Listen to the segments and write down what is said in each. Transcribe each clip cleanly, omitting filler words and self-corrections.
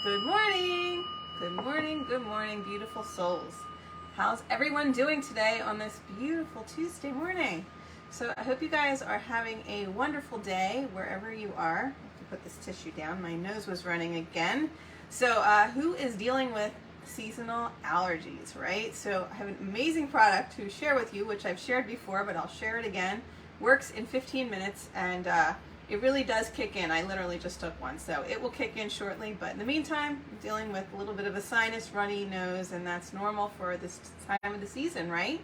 Good morning. Good morning. Good morning, beautiful souls. How's everyone doing today on this beautiful Tuesday morning? So I hope you guys are having a wonderful day wherever you are. I have to put this tissue down. My nose was running again. So who is dealing with seasonal allergies, right? So I have an amazing product to share with you, which I've shared before, but I'll share it again. Works in 15 minutes and it really does kick in. I literally just took one, so it will kick in shortly. But in the meantime, I'm dealing with a little bit of a sinus, runny nose, and that's normal for this time of the season, right?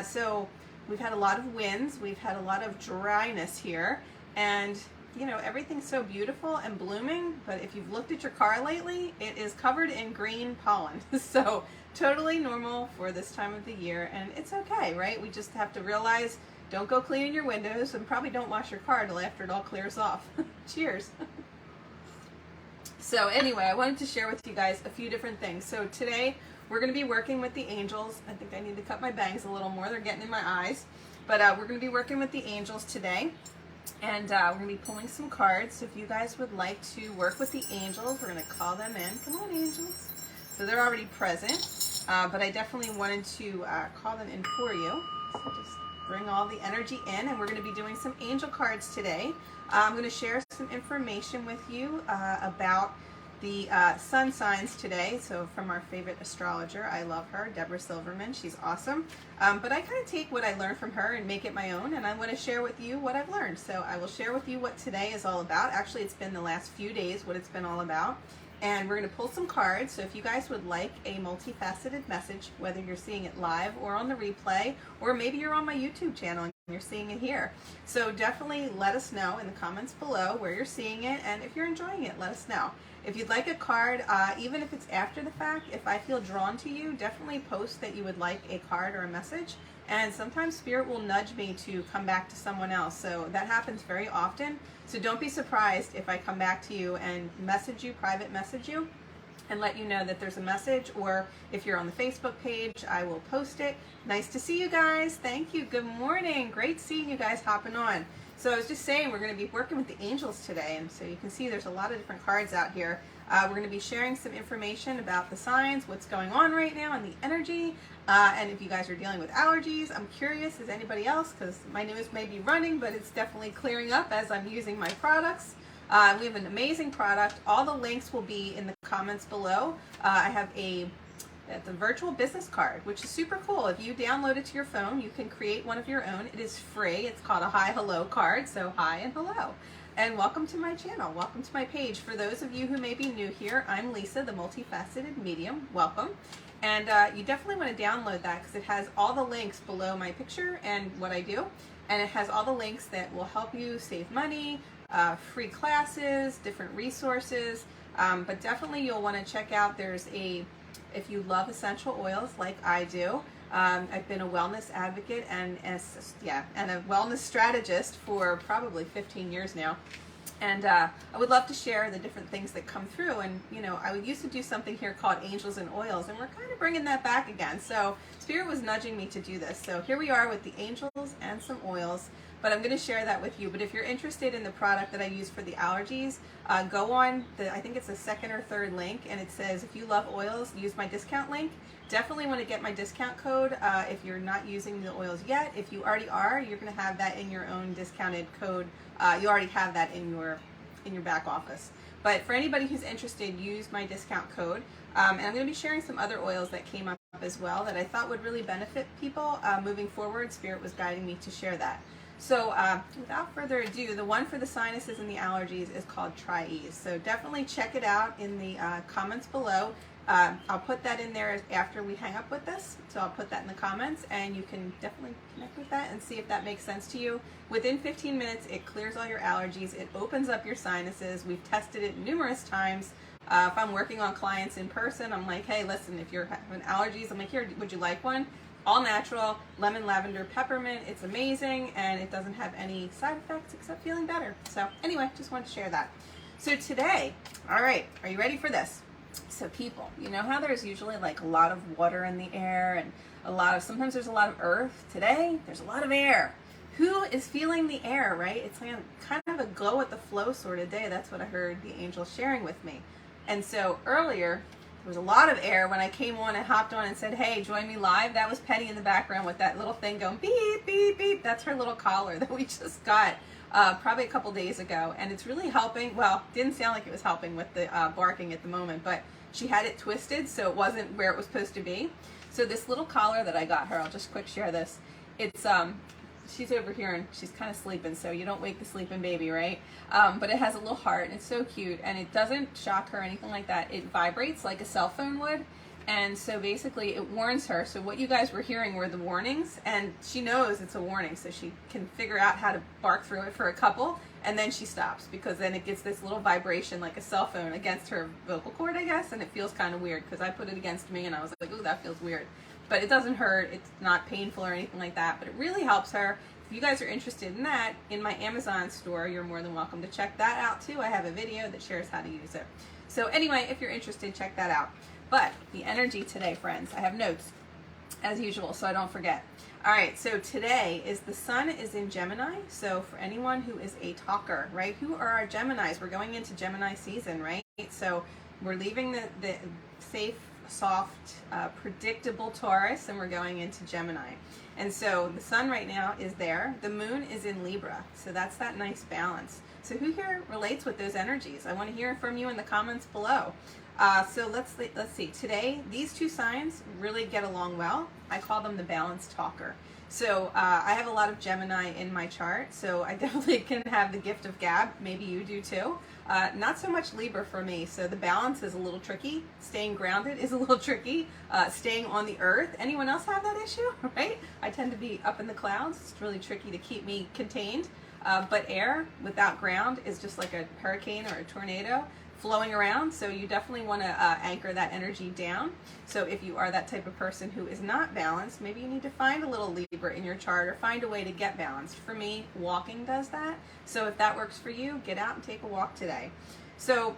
So we've had a lot of winds, we've had a lot of dryness here, and you know, everything's so beautiful and blooming, but if you've looked at your car lately, it is covered in green pollen. So totally normal for this time of the year, and it's okay, right? We just have to realize, don't go cleaning your windows, and probably don't wash your car until after it all clears off. Cheers. So anyway, I wanted to share with you guys a few different things. So today we're going to be working with the angels. I think I need to cut my bangs a little more. They're getting in my eyes. But we're going to be working with the angels today. And we're going to be pulling some cards. So if you guys would like to work with the angels, we're going to call them in. Come on, angels. So they're already present. But I definitely wanted to call them in for you. So just bring all the energy in, and we're going to be doing some angel cards today. I'm going to share some information with you about the sun signs today. So from our favorite astrologer, I love her, Deborah Silverman. She's awesome. But I kind of take what I learned from her and make it my own, and I want to share with you what I've learned. So I will share with you what today is all about. Actually, it's been the last few days what it's been all about. And we're going to pull some cards. So if you guys would like a multifaceted message, whether you're seeing it live or on the replay, or maybe you're on my YouTube channel and you're seeing it here. So definitely let us know in the comments below where you're seeing it, and if you're enjoying it, let us know. If you'd like a card, even if it's after the fact, if I feel drawn to you, definitely post that you would like a card or a message. And sometimes Spirit will nudge me to come back to someone else. So that happens very often. So don't be surprised if I come back to you and message you, private message you, and let you know that there's a message. Or if you're on the Facebook page, I will post it. Nice to see you guys. Thank you. Good morning. Great seeing you guys hopping on. So I was just saying, we're going to be working with the angels today. And so you can see there's a lot of different cards out here. We're going to be sharing some information about the signs, what's going on right now, and the energy. And if you guys are dealing with allergies, I'm curious, is anybody else? Because my nose may be running, but it's definitely clearing up as I'm using my products. We have an amazing product. All the links will be in the comments below. I have the virtual business card, which is super cool. If you download it to your phone, you can create one of your own. It is free. It's called a hi hello card. So hi and hello. And welcome to my channel. Welcome to my page. For those of you who may be new here, I'm Lisa, the multifaceted medium. Welcome. And you definitely want to download that because it has all the links below my picture and what I do. And it has all the links that will help you save money, free classes, different resources. But definitely you'll want to check out, if you love essential oils like I do, I've been a wellness advocate and a wellness strategist for probably 15 years now. And I would love to share the different things that come through. And, you know, I used to do something here called Angels and Oils, and we're kind of bringing that back again. So Spirit was nudging me to do this. So here we are with the angels and some oils, but I'm going to share that with you. But if you're interested in the product that I use for the allergies, go on I think it's the second or third link, and it says, if you love oils, use my discount link. Definitely want to get my discount code if you're not using the oils yet. If you already are, you're going to have that in your own discounted code. You already have that in your back office. But for anybody who's interested, use my discount code. And I'm going to be sharing some other oils that came up as well that I thought would really benefit people moving forward. Spirit was guiding me to share that. So without further ado, the one for the sinuses and the allergies is called Tri-Ease. So definitely check it out in the comments below. I'll put that in there after we hang up with this. So I'll put that in the comments, and you can definitely connect with that and see if that makes sense to you. Within 15 minutes, it clears all your allergies. It opens up your sinuses. We've tested it numerous times. If I'm working on clients in person, I'm like, hey, listen, if you're having allergies, I'm like, here, would you like one? All natural, lemon, lavender, peppermint. It's amazing, and it doesn't have any side effects except feeling better. So anyway, just wanted to share that. So today, all right, are you ready for this? So people, you know how there's usually like a lot of water in the air and sometimes there's a lot of earth. Today, there's a lot of air. Who is feeling the air, right? It's like kind of a go with the flow sort of day. That's what I heard the angel sharing with me. And so earlier, there was a lot of air when I came on and hopped on and said, hey, join me live. That was Penny in the background with that little thing going beep, beep, beep. That's her little collar that we just got probably a couple days ago. And it's really helping. Well, didn't sound like it was helping with the barking at the moment, but she had it twisted so it wasn't where it was supposed to be. So this little collar that I got her, I'll just quick share this. It's she's over here and she's kind of sleeping, so you don't wake the sleeping baby, right? But it has a little heart and it's so cute, and it doesn't shock her or anything like that. It vibrates like a cell phone would, and so basically it warns her. So what you guys were hearing were the warnings, and she knows it's a warning, so she can figure out how to bark through it for a couple, and then she stops, because then it gets this little vibration like a cell phone against her vocal cord, I guess, and it feels kind of weird because I put it against me and I was like, ooh, that feels weird. But it doesn't hurt, it's not painful or anything like that, but it really helps her. If you guys are interested in that, in my Amazon store, you're more than welcome to check that out too. I have a video that shares how to use it. So anyway, if you're interested, check that out. But the energy today, friends, I have notes as usual, so I don't forget. All right, so today is the sun is in Gemini. So for anyone who is a talker, right? Who are our Geminis? We're going into Gemini season, right? So we're leaving the safe, soft, predictable Taurus, and we're going into Gemini. And so the sun right now is there. The moon is in Libra. So that's that nice balance. So who here relates with those energies? I want to hear from you in the comments below. So let's see. Today, these two signs really get along well. I call them the balanced talker. So I have a lot of Gemini in my chart, so I definitely can have the gift of gab. Maybe you do too. Not so much Libra for me, so the balance is a little tricky. Staying grounded is a little tricky. Staying on the earth. Anyone else have that issue, right? I tend to be up in the clouds. It's really tricky to keep me contained. But air without ground is just like a hurricane or a tornado flowing around, so you definitely want to anchor that energy down. So if you are that type of person who is not balanced, maybe you need to find a little Libra in your chart or find a way to get balanced. For me, walking does that. So if that works for you, get out and take a walk today. So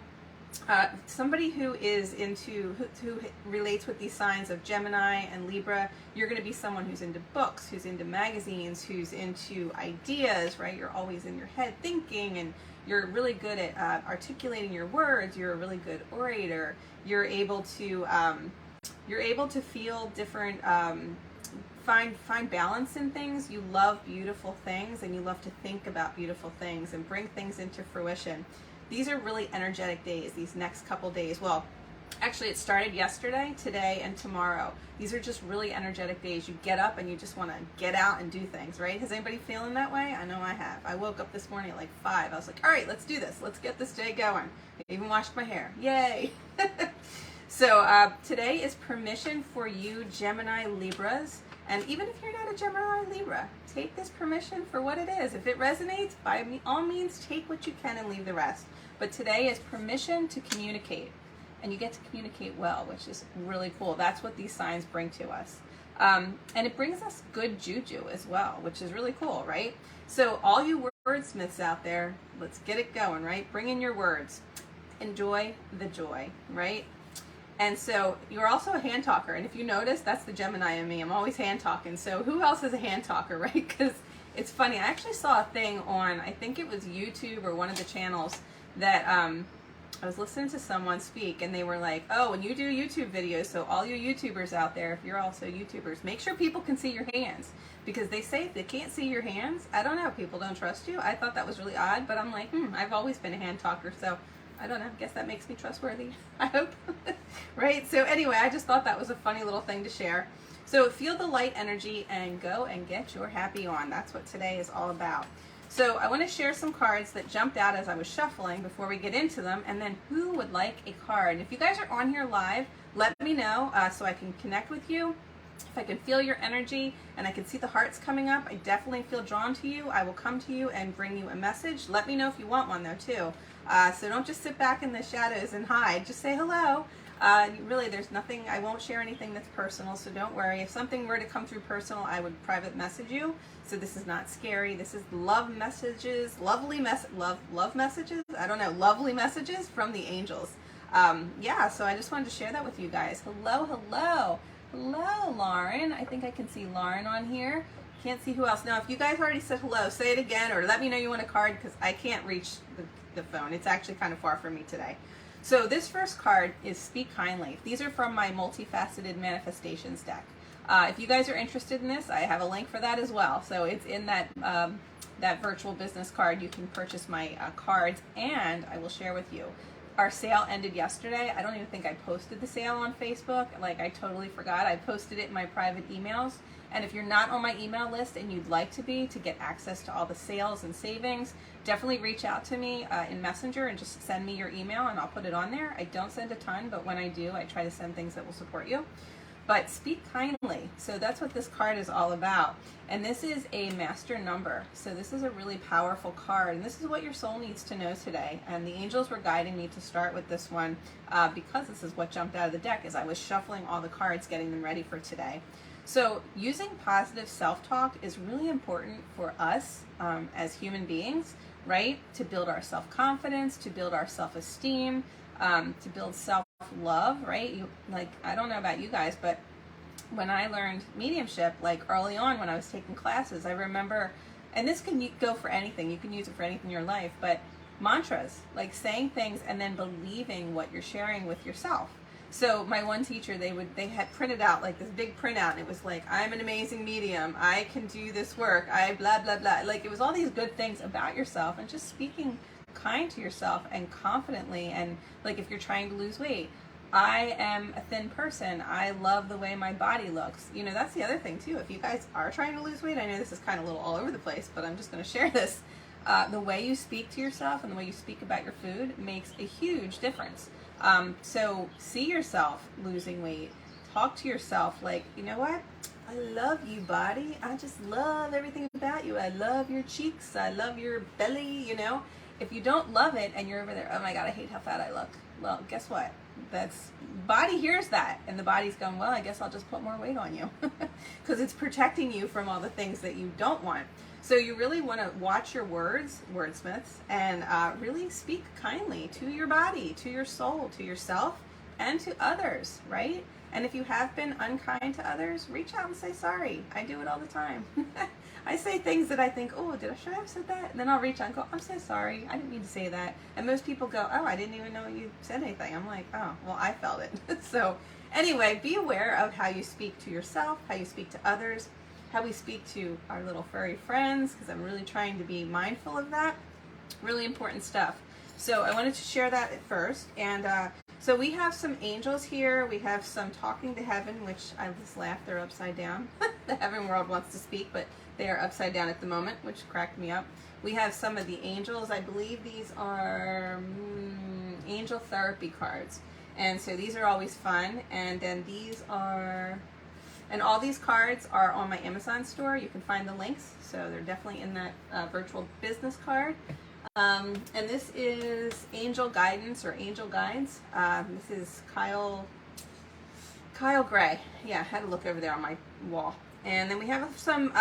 somebody who is into, who relates with these signs of Gemini and Libra, you're going to be someone who's into books, who's into magazines, who's into ideas, right? You're always in your head thinking, and you're really good at articulating your words. You're a really good orator. You're able to feel different, find balance in things. You love beautiful things, and you love to think about beautiful things and bring things into fruition. These are really energetic days, these next couple days. Well, actually it started yesterday, today, and tomorrow. These are just really energetic days. You get up and you just want to get out and do things, right? Has anybody feeling that way? I know I have. I woke up this morning at like 5. I was like, all right, let's do this. Let's get this day going. I even washed my hair. Yay! So today is permission for you Gemini Libras. And even if you're not a Gemini Libra, take this permission for what it is. If it resonates, by all means, take what you can and leave the rest. But today is permission to communicate. And you get to communicate well, which is really cool. That's what these signs bring to us. And it brings us good juju as well, which is really cool, right? So all you wordsmiths out there, let's get it going, right? Bring in your words. Enjoy the joy, right? And so you're also a hand talker. And if you notice, that's the Gemini in me. I'm always hand talking. So who else is a hand talker, right? Because it's funny. I actually saw a thing on, I think it was YouTube or one of the channels, that I was listening to someone speak, and they were like, oh, when you do YouTube videos, so all you YouTubers out there, if you're also YouTubers, make sure people can see your hands, because they say if they can't see your hands, I don't know, people don't trust you. I thought that was really odd, but I'm like, I've always been a hand talker, so I don't know, I guess that makes me trustworthy, I hope. Right? So anyway, I just thought that was a funny little thing to share. So feel the light energy and go and get your happy on. That's what today is all about. So I want to share some cards that jumped out as I was shuffling before we get into them, and then who would like a card? And if you guys are on here live, let me know so I can connect with you. If I can feel your energy and I can see the hearts coming up, I definitely feel drawn to you. I will come to you and bring you a message. Let me know if you want one though too. So don't just sit back in the shadows and hide. Just say hello. Really, there's nothing, I won't share anything that's personal, so don't worry. If something were to come through personal, I would private message you. So this is not scary. This is love messages, love messages? I don't know, lovely messages from the angels. Yeah, so I just wanted to share that with you guys. Hello, hello. Hello, Lauren. I think I can see Lauren on here. Can't see who else. Now, if you guys already said hello, say it again, or let me know you want a card, because I can't reach the phone. It's actually kind of far from me today. So this first card is Speak Kindly. These are from my Multifaceted Manifestations deck. If you guys are interested in this, I have a link for that as well. So it's in that that virtual business card. You can purchase my cards, and I will share with you. Our sale ended yesterday. I don't even think I posted the sale on Facebook. Like, I totally forgot. I posted it in my private emails. And if you're not on my email list and you'd like to be, to get access to all the sales and savings, definitely reach out to me in Messenger and just send me your email and I'll put it on there. I don't send a ton, but when I do, I try to send things that will support you. But speak kindly. So that's what this card is all about. And this is a master number. So this is a really powerful card. And this is what your soul needs to know today. And the angels were guiding me to start with this one because this is what jumped out of the deck as I was shuffling all the cards, getting them ready for today. So using positive self-talk is really important for us as human beings, right? To build our self-confidence, to build our self-esteem, to build self-love, right? I don't know about you guys, but when I learned mediumship, like early on when I was taking classes, I remember, and this can go for anything, you can use it for anything in your life, but mantras, like saying things and then believing what you're sharing with yourself. So my one teacher, they had printed out like this big printout, and it was like, I'm an amazing medium, I can do this work, I blah, blah, blah. Like, it was all these good things about yourself and just speaking kind to yourself and confidently. And like, if you're trying to lose weight, I am a thin person, I love the way my body looks. You know, that's the other thing too. If you guys are trying to lose weight, I know this is kind of a little all over the place, but I'm just going to share this. The way you speak to yourself and the way you speak about your food makes a huge difference. So see yourself losing weight. Talk to yourself like, you know what? I love you, body. I just love everything about you. I love your cheeks. I love your belly, you know? If you don't love it and you're over there, oh my God, I hate how fat I look. Well, guess what? Body hears that, and the body's going, well, I guess I'll just put more weight on you because it's protecting you from all the things that you don't want. So you really want to watch your words, wordsmiths, and really speak kindly to your body, to your soul, to yourself, and to others, right? And if you have been unkind to others, reach out and say sorry. I do it all the time. I say things that I think, oh, should I have said that? And then I'll reach out and go, I'm so sorry. I didn't mean to say that. And most people go, oh, I didn't even know you said anything. I'm like, oh, well, I felt it. So anyway, be aware of how you speak to yourself, how you speak to others, how we speak to our little furry friends, because I'm really trying to be mindful of that. Really important stuff. So I wanted to share that at first. And so we have some angels here. We have some talking to heaven, which I just laughed, they're upside down. The heaven world wants to speak, but they are upside down at the moment, which cracked me up. We have some of the angels. I believe these are angel therapy cards. And so these are always fun. And then these are... And all these cards are on my Amazon store. You can find the links. So they're definitely in that virtual business card. And this is Angel Guidance or Angel Guides. This is Kyle Gray. Yeah, I had to look over there on my wall. And then we have some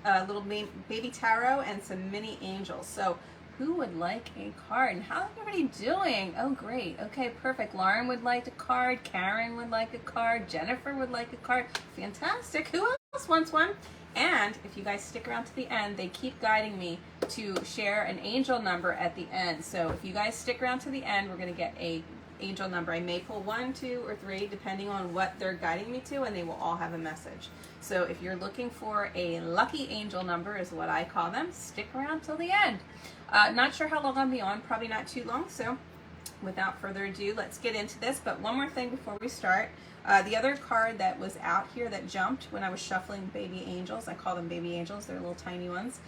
little baby tarot and some mini angels. So who would like a card? And how's everybody doing? Oh, great. Okay, perfect. Lauren would like a card. Karen would like a card. Jennifer would like a card. Fantastic. Who else wants one? And if you guys stick around to the end, they keep guiding me to share an angel number at the end. So if you guys stick around to the end, we're going to get a angel number. I may pull 1, 2, or 3, depending on what they're guiding me to, and they will all have a message. So if you're looking for a lucky angel number, is what I call them, stick around till the end. Not sure how long I'll be on, probably not too long, so without further ado, let's get into this. But one more thing before we start. The other card that was out here that jumped when I was shuffling baby angels, I call them baby angels, they're little tiny ones,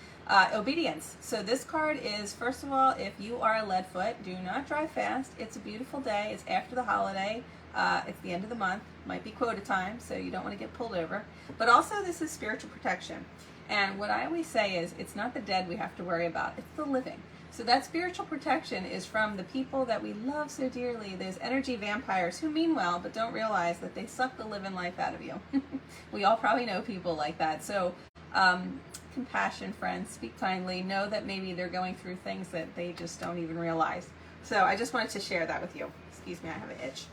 obedience. So this card is, first of all, if you are a leadfoot, do not drive fast. It's a beautiful day. It's after the holiday. It's the end of the month. Might be quota time, so you don't want to get pulled over. But also, this is spiritual protection. And what I always say is, it's not the dead we have to worry about, it's the living. So that spiritual protection is from the people that we love so dearly, those energy vampires who mean well, but don't realize that they suck the living life out of you. We all probably know people like that. So compassion, friends, speak kindly, know that maybe they're going through things that they just don't even realize. So I just wanted to share that with you. Excuse me, I have an itch.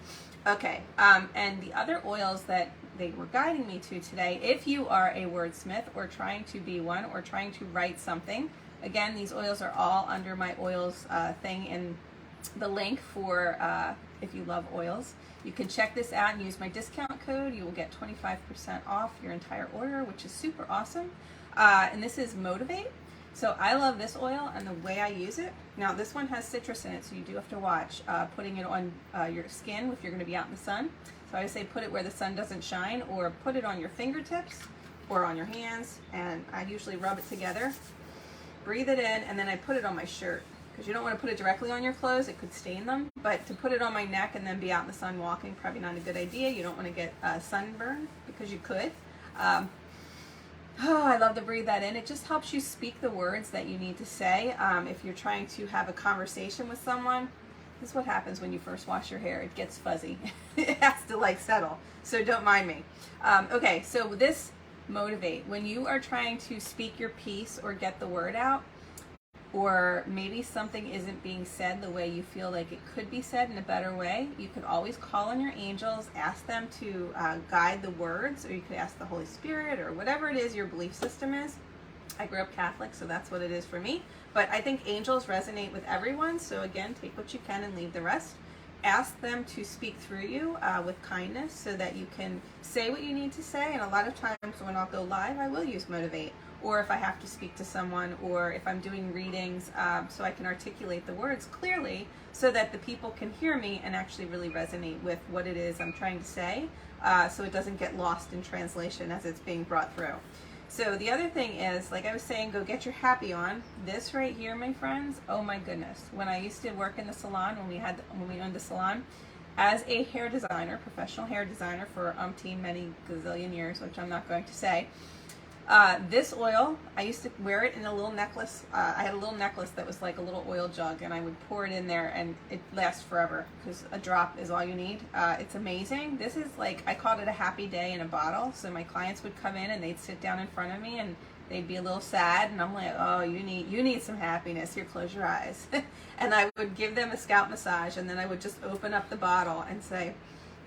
Okay, and the other oils that they were guiding me to today, if you are a wordsmith or trying to be one or trying to write something, again, these oils are all under my oils thing in the link for if you love oils. You can check this out and use my discount code. You will get 25% off your entire order, which is super awesome. And this is Motivate. So I love this oil and the way I use it. Now this one has citrus in it, so you do have to watch putting it on your skin if you're going to be out in the sun. So I say put it where the sun doesn't shine, or put it on your fingertips or on your hands, and I usually rub it together, breathe it in, and then I put it on my shirt. Because you don't want to put it directly on your clothes, it could stain them. But to put it on my neck and then be out in the sun walking, probably not a good idea. You don't want to get sunburn, because you could. I love to breathe that in. It just helps you speak the words that you need to say. If you're trying to have a conversation with someone, this is what happens when you first wash your hair. It gets fuzzy. It has to like settle. So don't mind me. Okay, so this Motivate. When you are trying to speak your piece or get the word out, or maybe something isn't being said the way you feel like it could be said in a better way, you could always call on your angels, ask them to guide the words, or you could ask the Holy Spirit, or whatever it is your belief system is. I grew up Catholic, so that's what it is for me. But I think angels resonate with everyone, so again, take what you can and leave the rest. Ask them to speak through you with kindness so that you can say what you need to say. And a lot of times when I'll go live, I will use Motivate. Or if I have to speak to someone, or if I'm doing readings, so I can articulate the words clearly so that the people can hear me and actually really resonate with what it is I'm trying to say, so it doesn't get lost in translation as it's being brought through. So the other thing is, like I was saying, go get your happy on. This right here, my friends, oh my goodness. When I used to work in the salon, when we owned a salon, as a hair designer, professional hair designer for many gazillion years, which I'm not going to say, this oil, I used to wear it in a little necklace. I had a little necklace that was like a little oil jug, and I would pour it in there, and it lasts forever because a drop is all you need. It's amazing. This is like, I called it a happy day in a bottle. So my clients would come in and they'd sit down in front of me and they'd be a little sad, and I'm like, oh, you need some happiness. Here, close your eyes. And I would give them a scalp massage, and then I would just open up the bottle and say,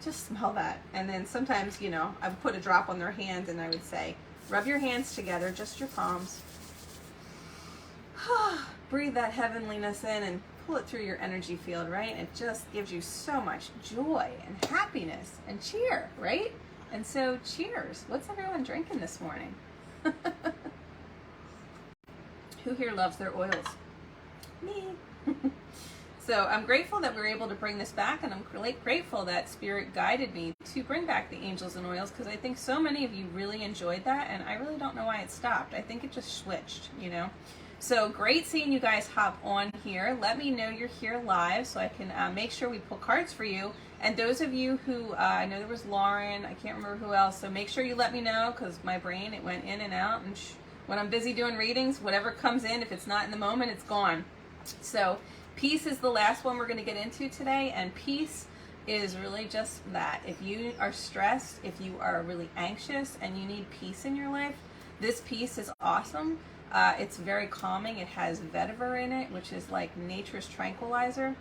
just smell that. And then sometimes, you know, I would put a drop on their hand and I would say, rub your hands together, just your palms. Breathe that heavenliness in and pull it through your energy field, right? It just gives you so much joy and happiness and cheer, right? And so cheers. What's everyone drinking this morning? Who here loves their oils? Me. So I'm grateful that we're able to bring this back, and I'm really grateful that Spirit guided me to bring back the angels and oils, because I think so many of you really enjoyed that, and I really don't know why it stopped. I think it just switched, you know. So great seeing you guys hop on here. Let me know you're here live so I can make sure we pull cards for you. And those of you who, I know there was Lauren, I can't remember who else, so make sure you let me know, because my brain, it went in and out, and when I'm busy doing readings, whatever comes in, if it's not in the moment, it's gone. So peace is the last one we're going to get into today, and peace is really just that. If you are stressed, if you are really anxious and you need peace in your life, this peace is awesome. It's very calming. It has vetiver in it, which is like nature's tranquilizer.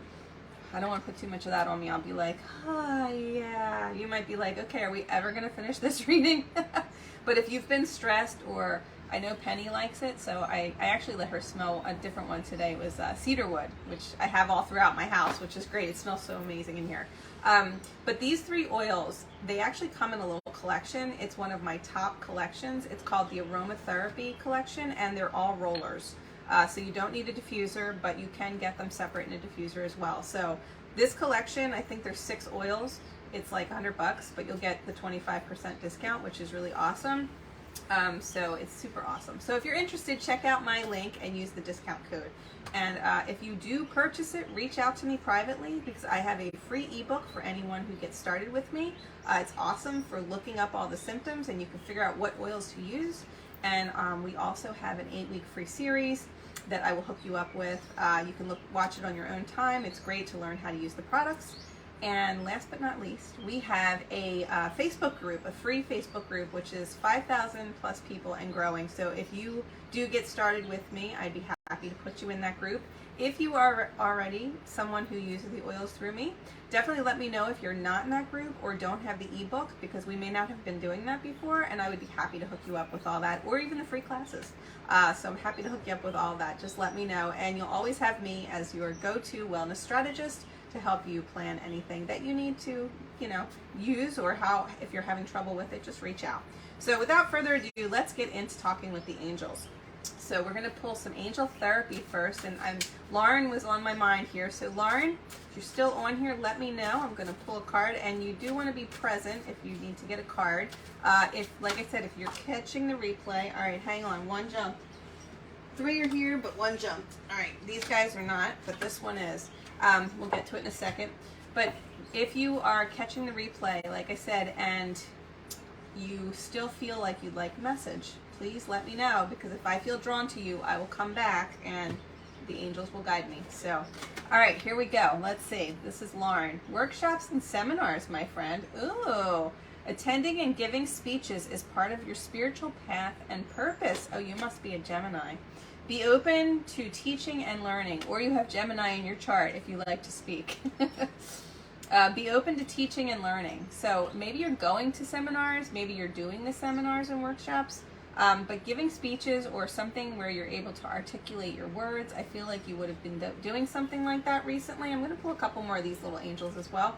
I don't want to put too much of that on me. I'll be like, yeah. You might be like, okay, are we ever going to finish this reading? But if you've been stressed, or I know Penny likes it, so I actually let her smell a different one today. It was cedarwood, which I have all throughout my house, which is great. It smells so amazing in here. But these 3 oils, they actually come in a little collection. It's one of my top collections. It's called the Aromatherapy collection, and they're all rollers. So you don't need a diffuser, but you can get them separate in a diffuser as well. So this collection, I think there's 6 oils. It's like $100, but you'll get the 25% discount, which is really awesome. So it's super awesome. So if you're interested, check out my link and use the discount code. And if you do purchase it, reach out to me privately, because I have a free ebook for anyone who gets started with me. It's awesome for looking up all the symptoms, and you can figure out what oils to use. And we also have an 8-week free series that I will hook you up with. You can watch it on your own time. It's great to learn how to use the products. And last but not least, we have a Facebook group, a free Facebook group, which is 5,000 plus people and growing. So if you do get started with me, I'd be happy to put you in that group. If you are already someone who uses the oils through me, definitely let me know if you're not in that group or don't have the ebook, because we may not have been doing that before, and I would be happy to hook you up with all that, or even the free classes. So I'm happy to hook you up with all that. Just let me know, and you'll always have me as your go-to wellness strategist to help you plan anything that you need to, use, or if you're having trouble with it, just reach out. So without further ado, let's get into talking with the angels. So we're going to pull some angel therapy first, and Lauren was on my mind here. So Lauren, if you're still on here, let me know. I'm going to pull a card, and you do want to be present if you need to get a card. Like I said, if you're catching the replay, all right, hang on, one jump. 3 are here, but 1 jumped. All right, these guys are not, but this one is. We'll get to it in a second. But if you are catching the replay, like I said, and you still feel like you'd like a message, please let me know, because if I feel drawn to you, I will come back and the angels will guide me. So, all right, here we go. Let's see. This is Lauren. Workshops and seminars, my friend. Ooh. Attending and giving speeches is part of your spiritual path and purpose. Oh, you must be a Gemini. Be open to teaching and learning, or you have Gemini in your chart if you like to speak. Be open to teaching and learning. So maybe you're going to seminars, maybe you're doing the seminars and workshops, but giving speeches or something where you're able to articulate your words, I feel like you would have been doing something like that recently. I'm going to pull a couple more of these little angels as well.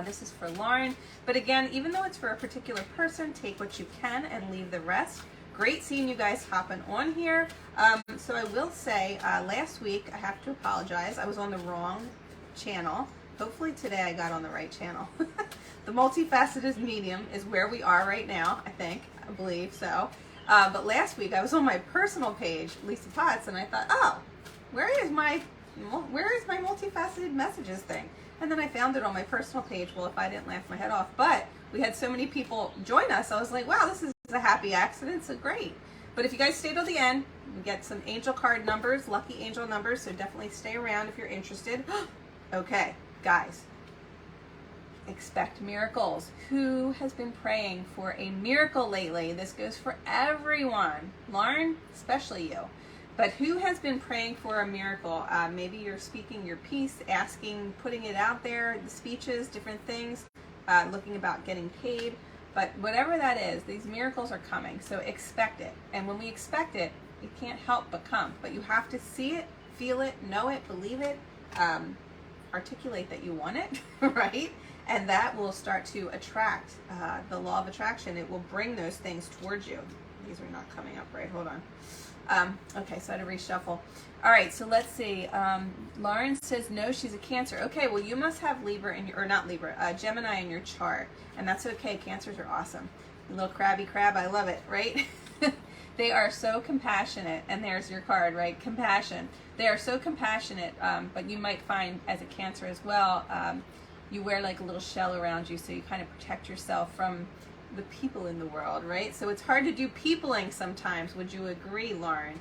This is for Lauren. But again, even though it's for a particular person, take what you can and leave the rest. Great seeing you guys hopping on here. So I will say, last week, I have to apologize, I was on the wrong channel. Hopefully today I got on the right channel. The Multifaceted medium is where we are right now, I believe so. But last week I was on my personal page, Lisa Potts, and I thought, oh, where is my multifaceted messages thing? And then I found it on my personal page. Well, if I didn't laugh my head off, but we had so many people join us, I was like, wow, this is a happy accident, so great. But if you guys stay till the end, we get some angel card numbers, lucky angel numbers, so definitely stay around if you're interested. Okay, guys, expect miracles. Who has been praying for a miracle lately? This goes for everyone. Lauren, especially you. But who has been praying for a miracle? Maybe you're speaking your piece, asking, putting it out there, the speeches, different things, looking about getting paid. But whatever that is, these miracles are coming. So expect it. And when we expect it, it can't help but come. But you have to see it, feel it, know it, believe it, articulate that you want it, right? And that will start to attract, the law of attraction. It will bring those things towards you. These are not coming up right. Hold on. Okay, so I had to reshuffle. All right, so let's see. Lauren says no, she's a Cancer. Okay, well you must have Libra in your, or not Libra, Gemini in your chart, and that's okay. Cancers are awesome. Little crabby crab, I love it, right? They are so compassionate, and there's your card, right? Compassion. They are so compassionate, but you might find as a Cancer as well, you wear like a little shell around you, so you kind of protect yourself from the people in the world, right? So it's hard to do peopling sometimes. Would you agree, Lauren?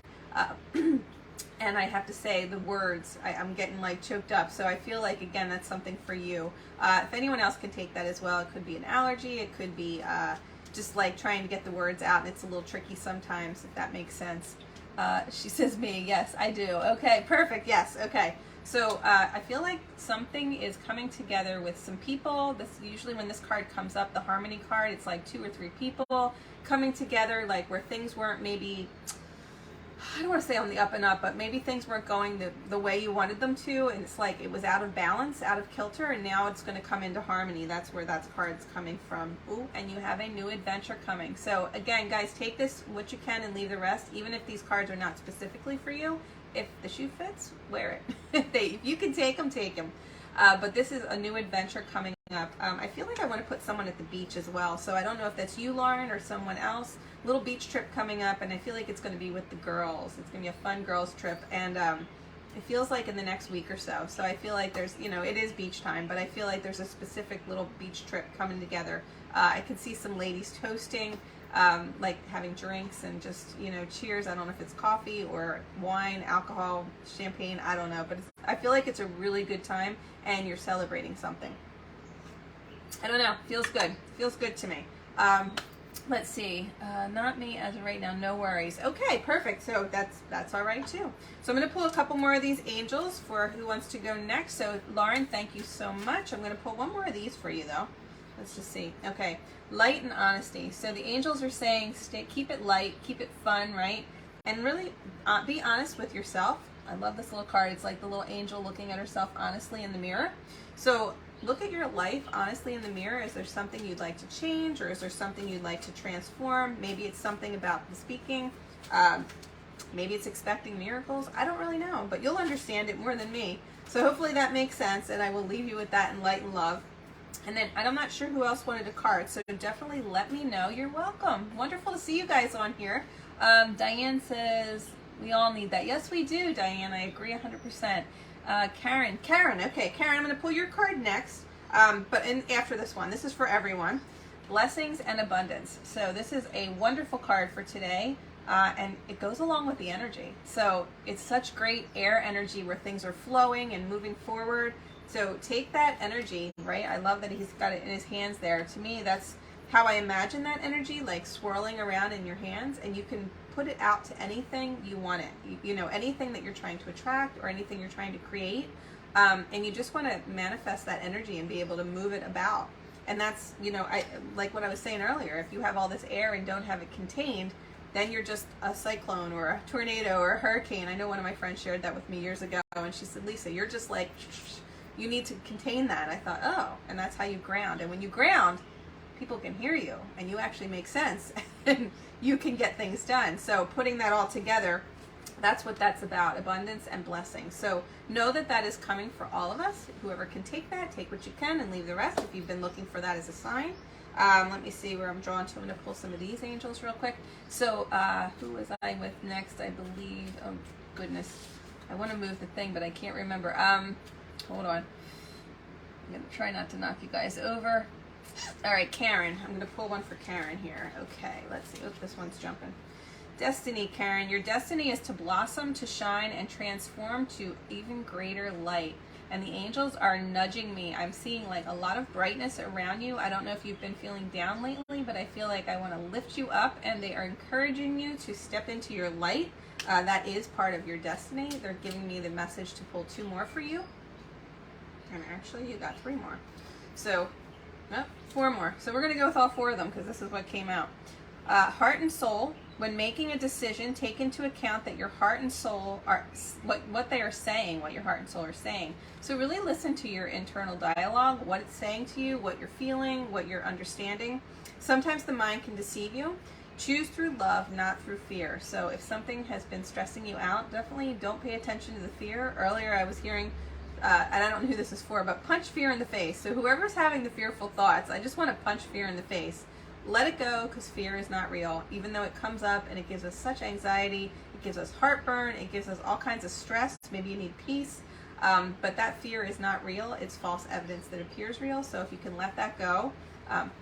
And I have to say the words, I'm getting like choked up. So I feel like, again, that's something for you. If anyone else can take that as well, it could be an allergy. It could be just like trying to get the words out, and it's a little tricky sometimes, if that makes sense. She says me. Yes, I do. Okay, perfect. Yes. Okay. So I feel like something is coming together with some people. This usually when this card comes up, the Harmony card, it's like 2 or 3 people coming together, like where things weren't maybe, I don't want to say on the up and up, but maybe things weren't going the way you wanted them to, and it's like it was out of balance, out of kilter, and now it's going to come into harmony. That's where that card's coming from. Ooh, and you have a new adventure coming. So again, guys, take this what you can and leave the rest, even if these cards are not specifically for you. If the shoe fits, wear it. If you can take them, take them. But this is a new adventure coming up. I feel like I want to put someone at the beach as well. So I don't know if that's you, Lauren, or someone else. Little beach trip coming up, and I feel like it's going to be with the girls. It's going to be a fun girls trip, and it feels like in the next week or so. So I feel like there's, it is beach time, but I feel like there's a specific little beach trip coming together. I could see some ladies toasting, like having drinks and just, cheers. I don't know if it's coffee or wine, alcohol, champagne, I don't know, but I feel like it's a really good time and you're celebrating something. I don't know, feels good to me. Let's see, not me as of right now, no worries. Okay, perfect. So that's all right too. So I'm going to pull a couple more of these angels for who wants to go next. So Lauren, thank you so much. I'm going to pull one more of these for you though. Let's just see. Okay, light and honesty. So the angels are saying, keep it light, keep it fun, right? And really be honest with yourself. I love this little card. It's like the little angel looking at herself honestly in the mirror. So look at your life honestly in the mirror. Is there something you'd like to change, or is there something you'd like to transform? Maybe it's something about the speaking. Maybe it's expecting miracles. I don't really know, but you'll understand it more than me. So hopefully that makes sense, and I will leave you with that in light and love. And then I'm not sure who else wanted a card, so definitely let me know. You're welcome. Wonderful to see you guys on here. Diane says, we all need that. Yes, we do, Diane. I agree 100%. Karen, okay, Karen, I'm going to pull your card next, but after this one. This is for everyone. Blessings and abundance. So this is a wonderful card for today, and it goes along with the energy. So it's such great air energy where things are flowing and moving forward. So take that energy, right? I love that he's got it in his hands there. To me, that's how I imagine that energy, like swirling around in your hands, and you can put it out to anything you want it. You know, anything that you're trying to attract or anything you're trying to create. And you just want to manifest that energy and be able to move it about. And that's, you know, like what I was saying earlier, if you have all this air and don't have it contained, then you're just a cyclone or a tornado or a hurricane. I know one of my friends shared that with me years ago, and she said, Lisa, you're just like, you need to contain that. I thought, oh, and that's how you ground. And when you ground, people can hear you and you actually make sense and you can get things done. So putting that all together, that's what that's about, abundance and blessing. So know that that is coming for all of us. Whoever can take that, take what you can and leave the rest if you've been looking for that as a sign. Let me see where I'm drawn to. I'm going to pull some of these angels real quick. So who was I with next? I believe, oh goodness, I want to move the thing, but I can't remember. Hold on. I'm going to try not to knock you guys over. All right, Karen. I'm going to pull one for Karen here. Okay, let's see. Oops, this one's jumping. Destiny, Karen. Your destiny is to blossom, to shine, and transform to even greater light. And the angels are nudging me. I'm seeing like a lot of brightness around you. I don't know if you've been feeling down lately, but I feel like I want to lift you up, and they are encouraging you to step into your light. That is part of your destiny. They're giving me the message to pull 2 more for you. And actually, you got 3 more. So, 4 more. So we're going to go with all 4 of them because this is what came out. Heart and soul. When making a decision, take into account that your heart and soul are what they are saying, what your heart and soul are saying. So really listen to your internal dialogue, what it's saying to you, what you're feeling, what you're understanding. Sometimes the mind can deceive you. Choose through love, not through fear. So if something has been stressing you out, definitely don't pay attention to the fear. Earlier I was hearing, and I don't know who this is for, but punch fear in the face. So whoever's having the fearful thoughts, I just want to punch fear in the face. Let it go, because fear is not real. Even though it comes up and it gives us such anxiety, it gives us heartburn, it gives us all kinds of stress. Maybe you need peace, but that fear is not real. It's false evidence that appears real. So if you can let that go.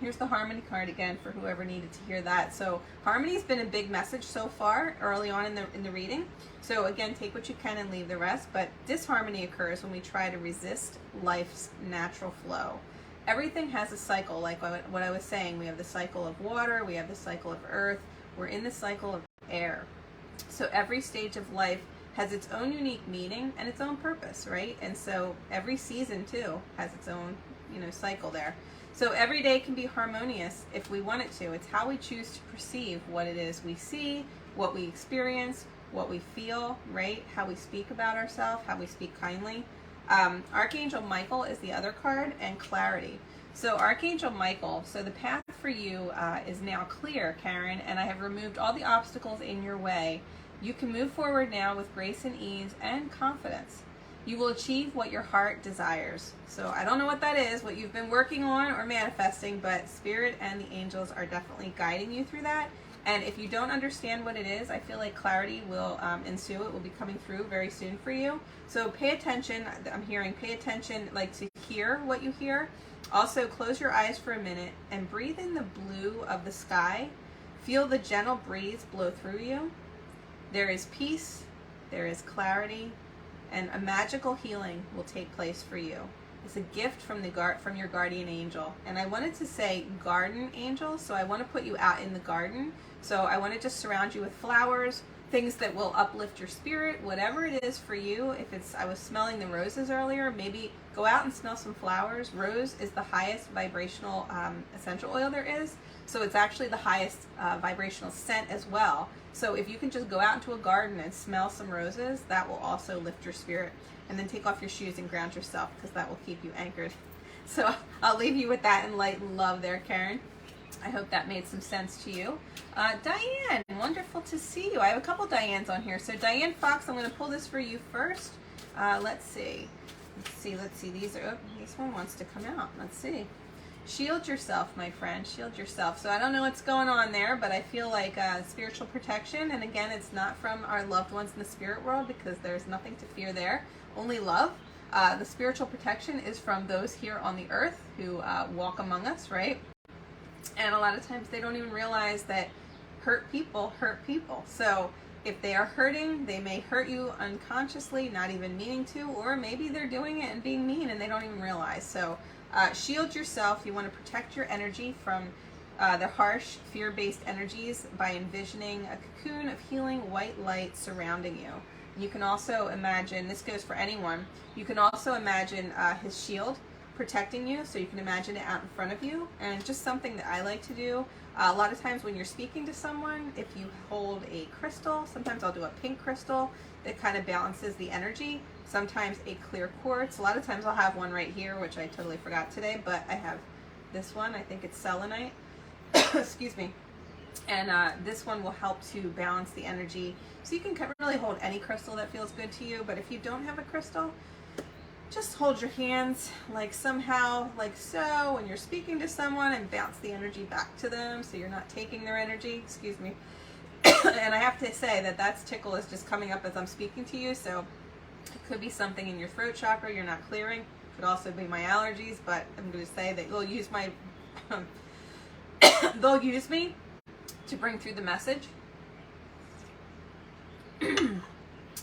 Here's the Harmony card again for whoever needed to hear that. So Harmony's been a big message so far early on in the reading. So again, take what you can and leave the rest. But disharmony occurs when we try to resist life's natural flow. Everything has a cycle, like what I was saying. We have the cycle of water, we have the cycle of earth, we're in the cycle of air. So every stage of life has its own unique meaning and its own purpose, right? And so every season too has its own, cycle there. So every day can be harmonious if we want it to. It's how we choose to perceive what it is we see, what we experience, what we feel, right? How we speak about ourselves, how we speak kindly. Archangel Michael is the other card, and clarity. So Archangel Michael, so the path for you is now clear, Karen, and I have removed all the obstacles in your way. You can move forward now with grace and ease and confidence. You will achieve what your heart desires. So I don't know what that is, what you've been working on or manifesting, but Spirit and the angels are definitely guiding you through that. And if you don't understand what it is, I feel like clarity will ensue. It will be coming through very soon for you. So pay attention. I'm hearing pay attention, like to hear what you hear. Also, close your eyes for a minute and breathe in the blue of the sky. Feel the gentle breeze blow through you. There is peace, there is clarity, and a magical healing will take place for you. It's a gift from from your guardian angel. And I wanted to say garden angel, so I want to put you out in the garden. So I want to just surround you with flowers, things that will uplift your spirit, whatever it is for you. If it's, I was smelling the roses earlier, maybe go out and smell some flowers. Rose is the highest vibrational essential oil there is. So it's actually the highest vibrational scent as well. So if you can just go out into a garden and smell some roses, that will also lift your spirit. And then take off your shoes and ground yourself, because that will keep you anchored. So I'll leave you with that in light and love there, Karen. I hope that made some sense to you. Diane, wonderful to see you. I have a couple Dianes on here. So Diane Fox, I'm going to pull this for you first. Let's see. These are, oh, this one wants to come out. Let's see. Shield yourself, my friend. Shield yourself. So I don't know what's going on there, but I feel like spiritual protection. And again, it's not from our loved ones in the spirit world, because there's nothing to fear there. Only love. The spiritual protection is from those here on the earth who walk among us, right? And a lot of times they don't even realize that hurt people hurt people. So if they are hurting, they may hurt you unconsciously, not even meaning to, or maybe they're doing it and being mean and they don't even realize. So shield yourself. You want to protect your energy from the harsh, fear-based energies by envisioning a cocoon of healing white light surrounding you. You can also imagine, this goes for anyone, you can also imagine his shield protecting you, so you can imagine it out in front of you. And just something that I like to do, a lot of times when you're speaking to someone, if you hold a crystal, sometimes I'll do a pink crystal that kind of balances the energy, sometimes a clear quartz. A lot of times I'll have one right here, which I totally forgot today, but I have this one, I think it's selenite, excuse me. And this one will help to balance the energy. So you can really hold any crystal that feels good to you, but if you don't have a crystal, just hold your hands like somehow, like so, when you're speaking to someone, and bounce the energy back to them so you're not taking their energy, excuse me. And I have to say that tickle is just coming up as I'm speaking to you, so it could be something in your throat chakra you're not clearing. It could also be my allergies, but I'm going to say that they'll use my, they'll use me to bring through the message.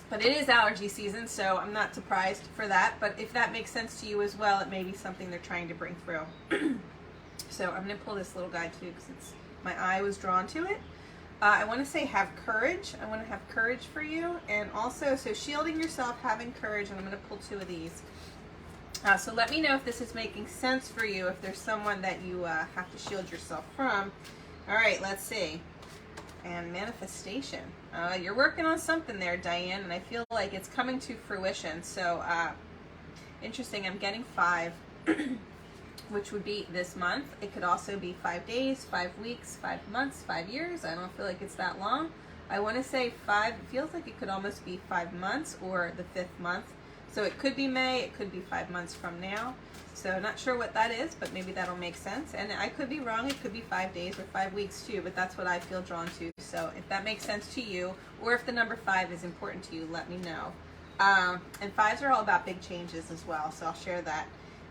But it is allergy season, so I'm not surprised for that. But if that makes sense to you as well, it may be something they're trying to bring through. So I'm going to pull this little guy too, because my eye was drawn to it. I want to say have courage. I want to have courage for you. And also, so shielding yourself, having courage, and I'm going to pull two of these. So let me know if this is making sense for you, if there's someone that you have to shield yourself from. All right, let's see. And manifestation. You're working on something there, Diane, and I feel like it's coming to fruition. So interesting, I'm getting 5, which would be this month. It could also be 5 days, 5 weeks, 5 months, 5 years. I don't feel like it's that long. I want to say 5, it feels like it could almost be 5 months or the 5th month. So it could be May, it could be 5 months from now. So not sure what that is, but maybe that'll make sense. And I could be wrong, it could be 5 days or 5 weeks too, but that's what I feel drawn to. So if that makes sense to you, or if the number 5 is important to you, let me know. And 5s are all about big changes as well, so I'll share that.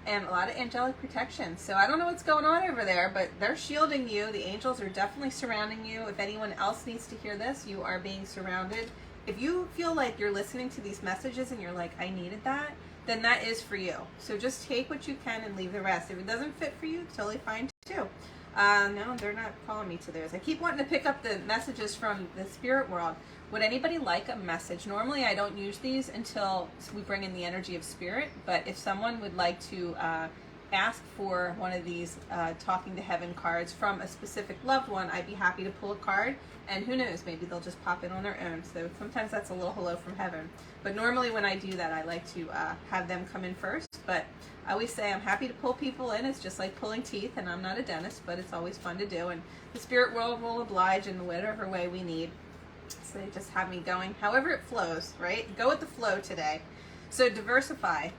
And a lot of angelic protection. So I don't know what's going on over there, but they're shielding you. The angels are definitely surrounding you. If anyone else needs to hear this, you are being surrounded. If you feel like you're listening to these messages and you're like, I needed that, then that is for you. So just take what you can and leave the rest. If it doesn't fit for you, totally fine too. No, they're not calling me to theirs. I keep wanting to pick up the messages from the spirit world. Would anybody like a message? Normally I don't use these until we bring in the energy of spirit, but if someone would like to ask for one of these talking to heaven cards from a specific loved one, I'd be happy to pull a card, and who knows, maybe they'll just pop in on their own. So sometimes that's a little hello from heaven. But normally when I do that, I like to have them come in first. But I always say I'm happy to pull people in. It's just like pulling teeth, and I'm not a dentist, but it's always fun to do. And the spirit world will oblige in whatever way we need. So they just have me going however it flows, right? Go with the flow today. So diversify,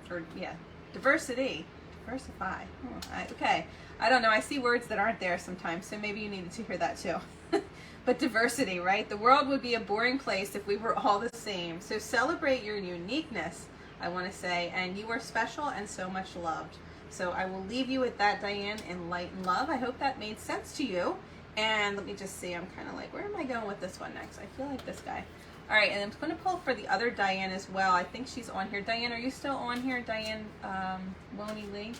or yeah, diversity. Diversify. Okay. I don't know. I see words that aren't there sometimes, so maybe you needed to hear that too. But diversity, right? The world would be a boring place if we were all the same. So celebrate your uniqueness, I want to say, and you are special and so much loved. So I will leave you with that, Diane, in light and love. I hope that made sense to you. And let me just see. I'm kind of like, where am I going with this one next? I feel like this guy. All right, and I'm going to pull for the other Diane as well. I think she's on here. Diane, are you still on here? Diane Loney Lee?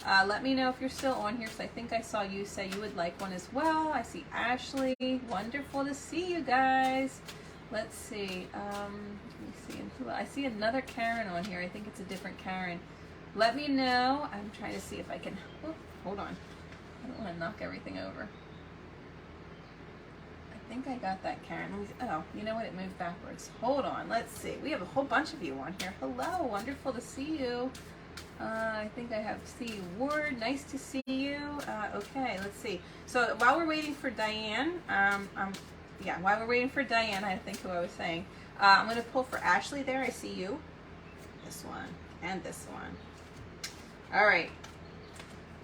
Let me know if you're still on here, because I think I saw you say you would like one as well. I see Ashley. Wonderful to see you guys. Let's see. Let me see. I see another Karen on here. I think it's a different Karen. Let me know. I'm trying to see if I can. Oh, hold on. I don't want to knock everything over. I think I got that, Karen. Oh, you know what? It moved backwards. Hold on. Let's see. We have a whole bunch of you on here. Hello. Wonderful to see you. I think I have C. Ward. Nice to see you. Okay, let's see. So while we're waiting for Diane, while we're waiting for Diane, I think who I was saying, I'm going to pull for Ashley there. I see you. This one and this one. All right.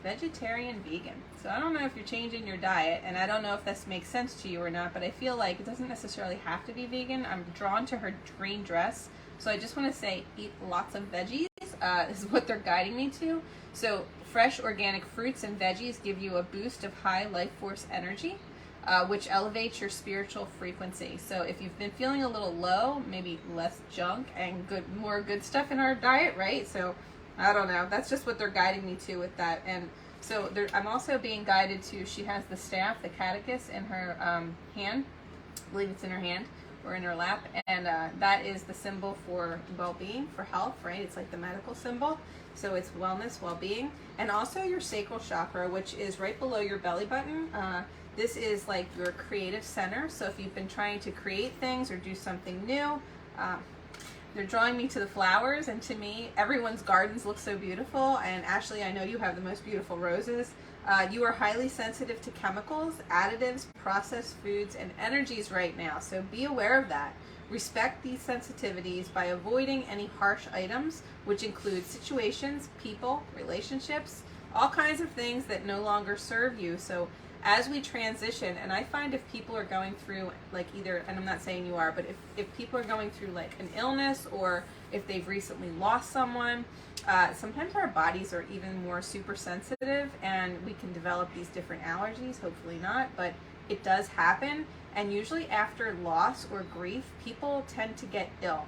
Vegetarian, vegan. So I don't know if you're changing your diet, and I don't know if this makes sense to you or not, but I feel like it doesn't necessarily have to be vegan. I'm drawn to her green dress. So I just want to say eat lots of veggies. Is what they're guiding me to. So fresh organic fruits and veggies give you a boost of high life force energy, which elevates your spiritual frequency. So if you've been feeling a little low, maybe less junk and more good stuff in our diet, right? So I don't know. That's just what they're guiding me to with that. And so I'm also being guided to, she has the staff, the catechus, in her hand. I believe it's in her hand or in her lap, and that is the symbol for well-being, for health, right? It's like the medical symbol. So it's wellness, well-being, and also your sacral chakra, which is right below your belly button. This is like your creative center. So if you've been trying to create things or do something new, they're drawing me to the flowers, and to me, everyone's gardens look so beautiful. And Ashley, I know you have the most beautiful roses. You are highly sensitive to chemicals, additives, processed foods, and energies right now. So be aware of that. Respect these sensitivities by avoiding any harsh items, which include situations, people, relationships, all kinds of things that no longer serve you. So as we transition, and I find if people are going through like either, and I'm not saying you are, but if people are going through like an illness, or if they've recently lost someone, sometimes our bodies are even more super sensitive, and we can develop these different allergies, hopefully not, but it does happen. And usually after loss or grief, people tend to get ill.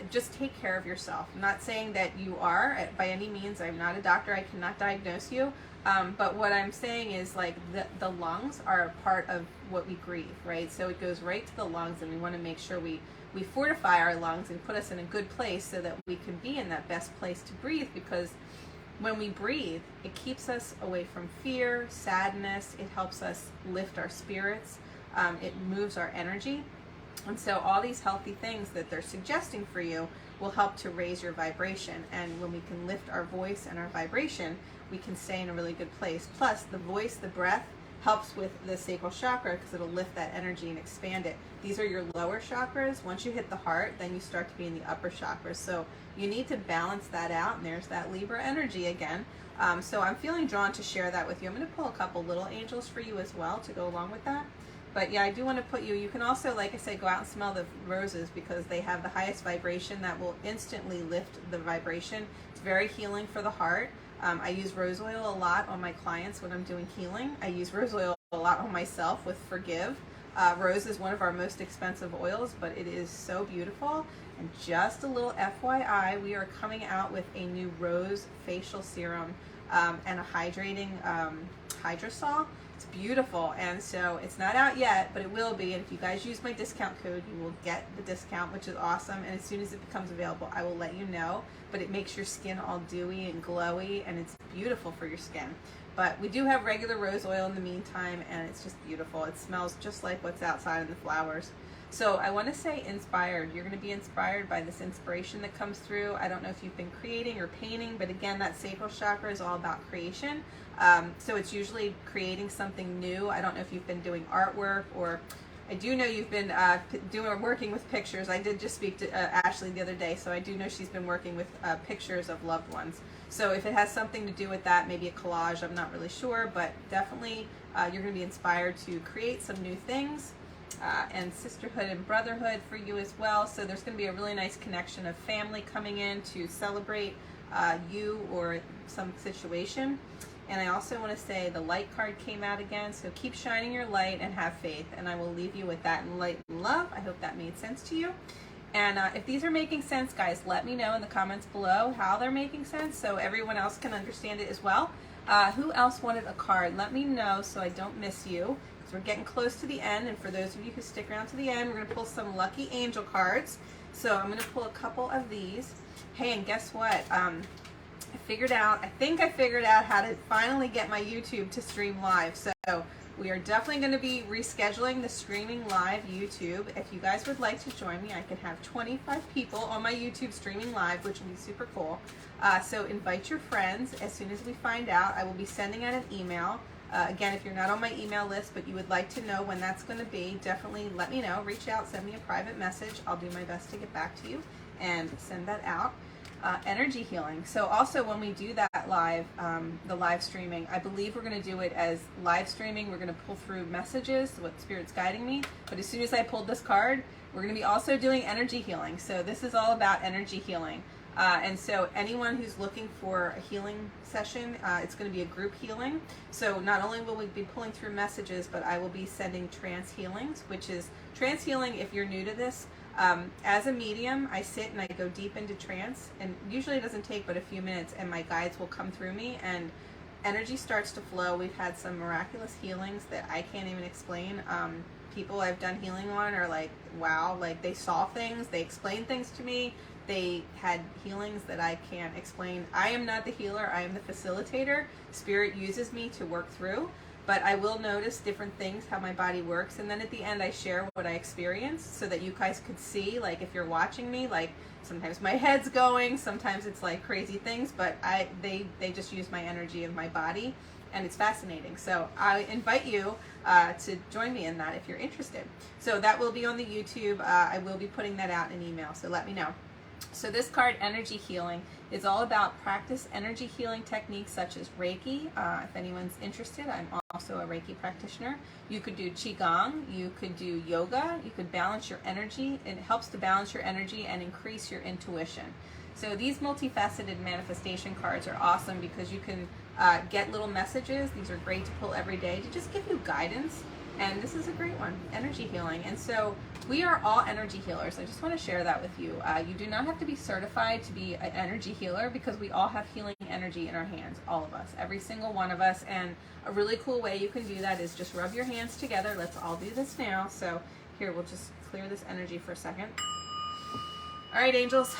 Just take care of yourself. I'm not saying that you are by any means. I'm not a doctor. I cannot diagnose you. But what I'm saying is like the lungs are a part of what we grieve, right? So it goes right to the lungs, and we want to make sure we fortify our lungs and put us in a good place so that we can be in that best place to breathe, because when we breathe, it keeps us away from fear, sadness. It helps us lift our spirits. It moves our energy. And so all these healthy things that they're suggesting for you will help to raise your vibration. And when we can lift our voice and our vibration, we can stay in a really good place. Plus, the voice, the breath, helps with the sacral chakra because it'll lift that energy and expand it. These are your lower chakras. Once you hit the heart, then you start to be in the upper chakras. So you need to balance that out, and there's that Libra energy again. So I'm feeling drawn to share that with you. I'm going to pull a couple little angels for you as well to go along with that. But yeah, I do want to put you can also, like I said, go out and smell the roses, because they have the highest vibration that will instantly lift the vibration. It's very healing for the heart. I use rose oil a lot on my clients when I'm doing healing. I use rose oil a lot on myself with Forgive. Rose is one of our most expensive oils, but it is so beautiful. And just a little FYI, we are coming out with a new rose facial serum and a hydrating hydrosol. It's beautiful, and so it's not out yet, but it will be. And if you guys use my discount code, you will get the discount, which is awesome. And as soon as it becomes available, I will let you know. But it makes your skin all dewy and glowy, and it's beautiful for your skin. But we do have regular rose oil in the meantime, and it's just beautiful. It smells just like what's outside in the flowers. So I want to say inspired. You're going to be inspired by this inspiration that comes through. I don't know if you've been creating or painting, but again, that sacral chakra is all about creation. So it's usually creating something new. I don't know if you've been doing artwork, or I do know you've been working with pictures. I did just speak to Ashley the other day, so I do know she's been working with pictures of loved ones. So if it has something to do with that, maybe a collage, I'm not really sure, but definitely you're going to be inspired to create some new things. And sisterhood and brotherhood for you as well. So there's going to be a really nice connection of family coming in to celebrate you or some situation. And I also want to say the light card came out again, so keep shining your light and have faith. And I will leave you with that in light and love. I hope that made sense to you. And if these are making sense, guys, let me know in the comments below how they're making sense so everyone else can understand it as well. Who else wanted a card? Let me know so I don't miss you, because we're getting close to the end. And for those of you who stick around to the end, we're going to pull some lucky angel cards. So I'm going to pull a couple of these. Hey, and guess what? I think I figured out how to finally get my YouTube to stream live. So we are definitely going to be rescheduling the streaming live YouTube. If you guys would like to join me, I can have 25 people on my YouTube streaming live, which would be super cool. So invite your friends. As soon as we find out, I will be sending out an email. Again, if you're not on my email list, but you would like to know when that's going to be, definitely let me know. Reach out, send me a private message. I'll do my best to get back to you and send that out. Energy healing. So also when we do that live, the live streaming, I believe we're going to do it as live streaming. We're going to pull through messages, what Spirit's guiding me. But as soon as I pulled this card, we're going to be also doing energy healing. So this is all about energy healing. And so anyone who's looking for a healing session, it's going to be a group healing. So not only will we be pulling through messages, but I will be sending trance healings, which is trance healing. If you're new to this, as a medium, I sit and I go deep into trance, and usually it doesn't take but a few minutes, and my guides will come through me and energy starts to flow. We've had some miraculous healings that I can't even explain. People I've done healing on are like, wow, like they saw things, they explained things to me, they had healings that I can't explain. I am not the healer, I am the facilitator. Spirit uses me to work through. But I will notice different things, how my body works. And then at the end, I share what I experienced so that you guys could see, like if you're watching me, like sometimes my head's going, sometimes it's like crazy things, but they just use my energy of my body, and it's fascinating. So I invite you to join me in that if you're interested. So that will be on the YouTube. I will be putting that out in email, so let me know. So this card, energy healing, is all about practice energy healing techniques such as Reiki. If anyone's interested, I'm also a Reiki practitioner. You could do Qigong, you could do yoga, you could balance your energy. It helps to balance your energy and increase your intuition. So these multifaceted manifestation cards are awesome because you can get little messages. These are great to pull every day to just give you guidance. And this is a great one, energy healing. And so we are all energy healers. I just want to share that with you. You do not have to be certified to be an energy healer because we all have healing energy in our hands, all of us, every single one of us. And a really cool way you can do that is just rub your hands together. Let's all do this now. So here, we'll just clear this energy for a second. All right, angels,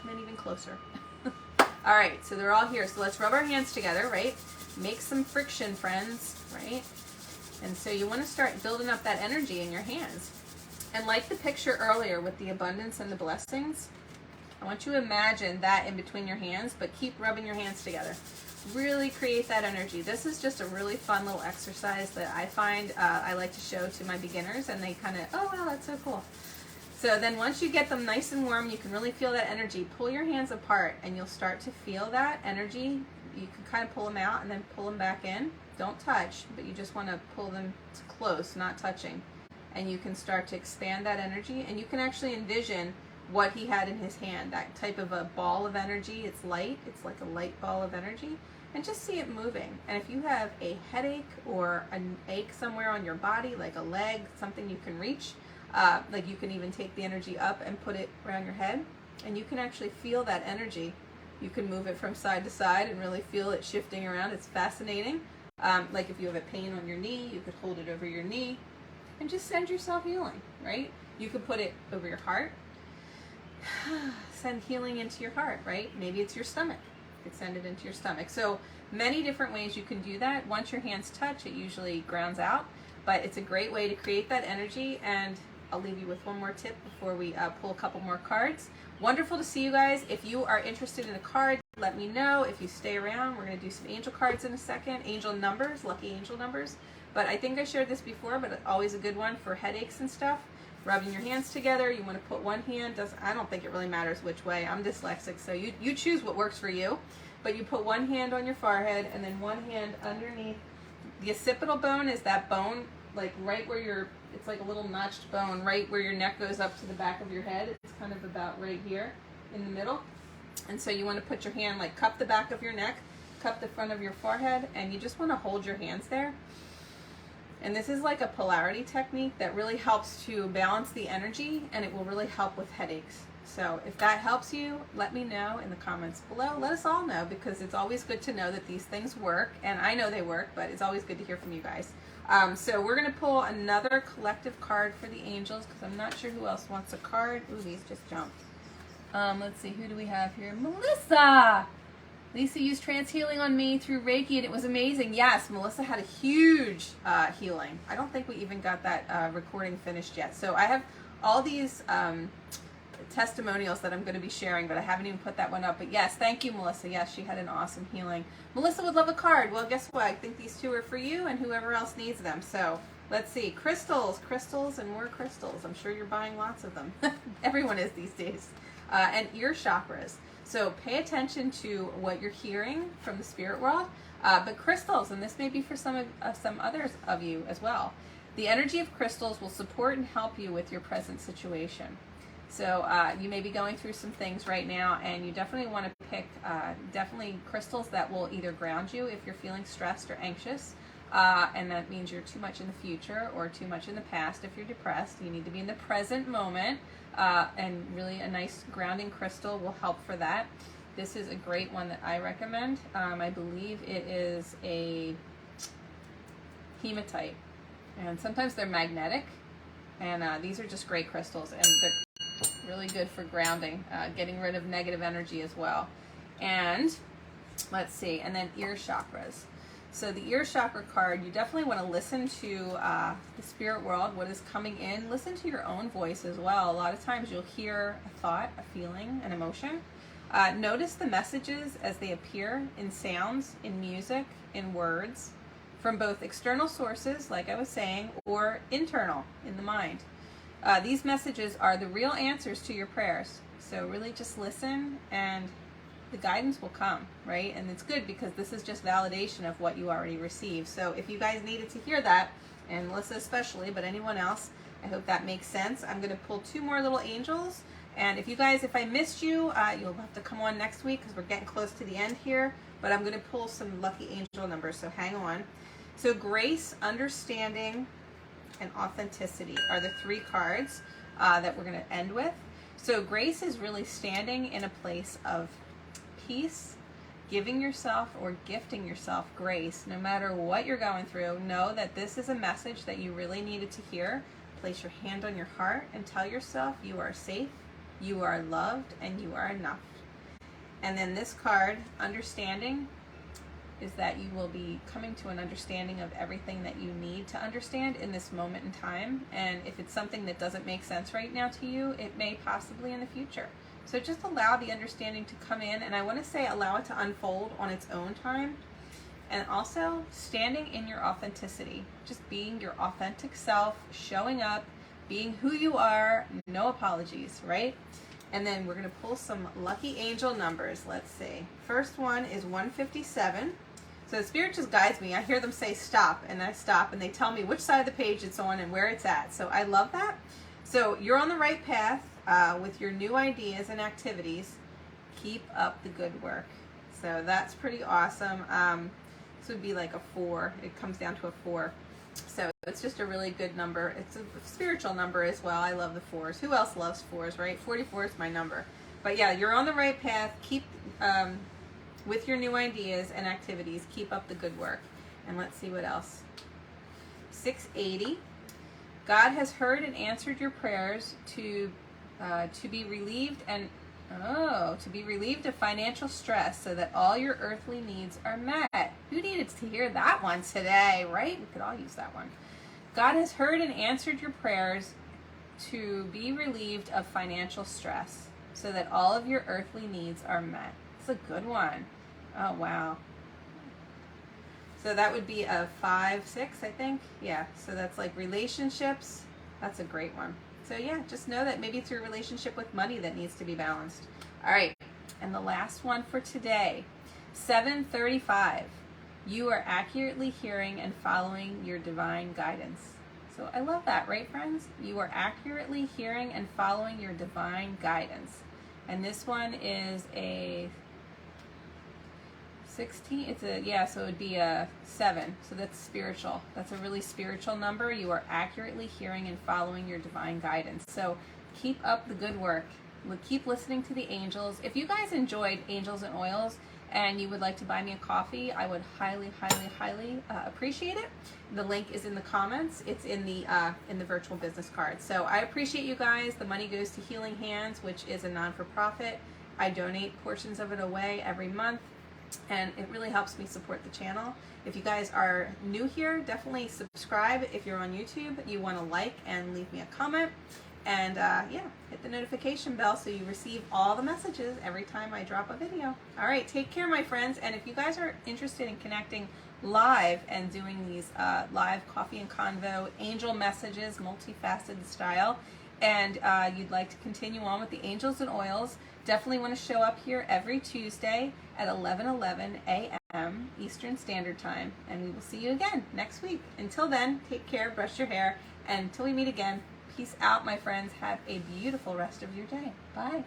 come in even closer. All right, so they're all here. So let's rub our hands together, right? Make some friction, friends, right? And so you want to start building up that energy in your hands. And like the picture earlier with the abundance and the blessings, I want you to imagine that in between your hands, but keep rubbing your hands together. Really create that energy. This is just a really fun little exercise that I find I like to show to my beginners, and they kind of, oh wow, that's so cool. So then once you get them nice and warm, you can really feel that energy. Pull your hands apart and you'll start to feel that energy. You can kind of pull them out and then pull them back in. Don't touch, but you just want to pull them close, not touching. And you can start to expand that energy, and you can actually envision what he had in his hand, that type of a ball of energy. It's light, it's like a light ball of energy, and just see it moving. And if you have a headache or an ache somewhere on your body, like a leg, something you can reach, like you can even take the energy up and put it around your head, and you can actually feel that energy. You can move it from side to side and really feel it shifting around. It's fascinating. Like if you have a pain on your knee, you could hold it over your knee and just send yourself healing, right? You could put it over your heart, send healing into your heart, right? Maybe it's your stomach. You could send it into your stomach. So many different ways you can do that. Once your hands touch, it usually grounds out, but it's a great way to create that energy. And I'll leave you with one more tip before we pull a couple more cards. Wonderful to see you guys. If you are interested in a card, let me know. If you stay around, we're going to do some angel cards in a second. Angel numbers, lucky angel numbers. But I think I shared this before, but always a good one for headaches and stuff. Rubbing your hands together. You want to put one hand. I don't think it really matters which way. I'm dyslexic, so you choose what works for you. But you put one hand on your forehead and then one hand underneath. The occipital bone is that bone, like right where your, it's like a little notched bone, right where your neck goes up to the back of your head. It's kind of about right here in the middle. And so you want to put your hand, like cup the back of your neck, cup the front of your forehead, and you just want to hold your hands there. And this is like a polarity technique that really helps to balance the energy, and it will really help with headaches. So if that helps you, let me know in the comments below. Let us all know, because it's always good to know that these things work, and I know they work, but it's always good to hear from you guys. So we're going to pull another collective card for the angels, because I'm not sure who else wants a card. Ooh, these just jumped. Let's see, who do we have here? Melissa! Lisa used trance healing on me through Reiki, and it was amazing. Yes, Melissa had a huge healing. I don't think we even got that recording finished yet. So I have all these testimonials that I'm going to be sharing, but I haven't even put that one up. But yes, thank you, Melissa. Yes, she had an awesome healing. Melissa would love a card. Well, guess what? I think these two are for you and whoever else needs them. So let's see. Crystals, crystals, and more crystals. I'm sure you're buying lots of them. Everyone is these days. And ear chakras. So pay attention to what you're hearing from the spirit world. But crystals, and this may be for some others of you as well. The energy of crystals will support and help you with your present situation. So you may be going through some things right now, and you definitely want to pick definitely crystals that will either ground you if you're feeling stressed or anxious, and that means you're too much in the future or too much in the past. If you're depressed, you need to be in the present moment, and really a nice grounding crystal will help for that. This is a great one that I recommend. I believe it is a hematite, and sometimes they're magnetic, and these are just great crystals, and they're really good for grounding, getting rid of negative energy as well. And let's see, and then ear chakras. So the ear chakra card, you definitely want to listen to the spirit world, what is coming in. Listen to your own voice as well. A lot of times you'll hear a thought, a feeling, an emotion. Notice the messages as they appear in sounds, in music, in words, from both external sources, like I was saying, or internal, in the mind. These messages are the real answers to your prayers. So really just listen, and the guidance will come, right? And it's good because this is just validation of what you already received. So if you guys needed to hear that, and Melissa especially, but anyone else, I hope that makes sense. I'm going to pull two more little angels. And if you guys, if I missed you, you'll have to come on next week because we're getting close to the end here. But I'm going to pull some lucky angel numbers, so hang on. So grace, understanding, and authenticity are the three cards that we're going to end with. So grace is really standing in a place of peace, giving yourself or gifting yourself grace. No matter what you're going through, know that this is a message that you really needed to hear. Place your hand on your heart and tell yourself you are safe, you are loved, and you are enough. And then this card, understanding, is that you will be coming to an understanding of everything that you need to understand in this moment in time. And if it's something that doesn't make sense right now to you, it may possibly in the future. So just allow the understanding to come in, and I want to say allow it to unfold on its own time. And also standing in your authenticity, just being your authentic self, showing up, being who you are, no apologies, right? And then we're going to pull some lucky angel numbers. Let's see. First one is 157. So the spirit just guides me. I hear them say stop, and I stop, and they tell me which side of the page it's on and where it's at. So I love that. So you're on the right path with your new ideas and activities. Keep up the good work. So that's pretty awesome. This would be like a 4. It comes down to a 4. So it's just a really good number. It's a spiritual number as well. I love the 4s. Who else loves 4s, right? 44 is my number. But yeah, you're on the right path. Keep with your new ideas and activities. Keep up the good work. And let's see what else. 680. God has heard and answered your prayers to be relieved of financial stress so that all your earthly needs are met. Who needed to hear that one today, right? We could all use that one. God has heard and answered your prayers to be relieved of financial stress so that all of your earthly needs are met. It's a good one. Oh, wow. So that would be a 5, 6, I think. Yeah, so that's like relationships. That's a great one. So yeah, just know that maybe it's your relationship with money that needs to be balanced. All right, and the last one for today, 735. You are accurately hearing and following your divine guidance. So I love that, right, friends? You are accurately hearing and following your divine guidance. And this one is a 16, it's a, yeah, so it would be a 7. So that's spiritual. That's a really spiritual number. You are accurately hearing and following your divine guidance. So keep up the good work. Keep listening to the angels. If you guys enjoyed Angels and Oils and you would like to buy me a coffee, I would highly, highly, highly appreciate it. The link is in the comments. It's in the virtual business card. So I appreciate you guys. The money goes to Healing Hands, which is a non-for-profit. I donate portions of it away every month, and it really helps me support the channel. If you guys are new here, definitely subscribe. If you're on YouTube, you want to like and leave me a comment. And yeah, hit the notification bell so you receive all the messages every time I drop a video. All right, take care, my friends. And if you guys are interested in connecting live and doing these live coffee and convo angel messages, multifaceted style, and you'd like to continue on with the Angels and Oils, definitely want to show up here every Tuesday at 11:11 a.m. Eastern Standard Time. And we will see you again next week. Until then, take care, brush your hair, and until we meet again, peace out, my friends. Have a beautiful rest of your day. Bye.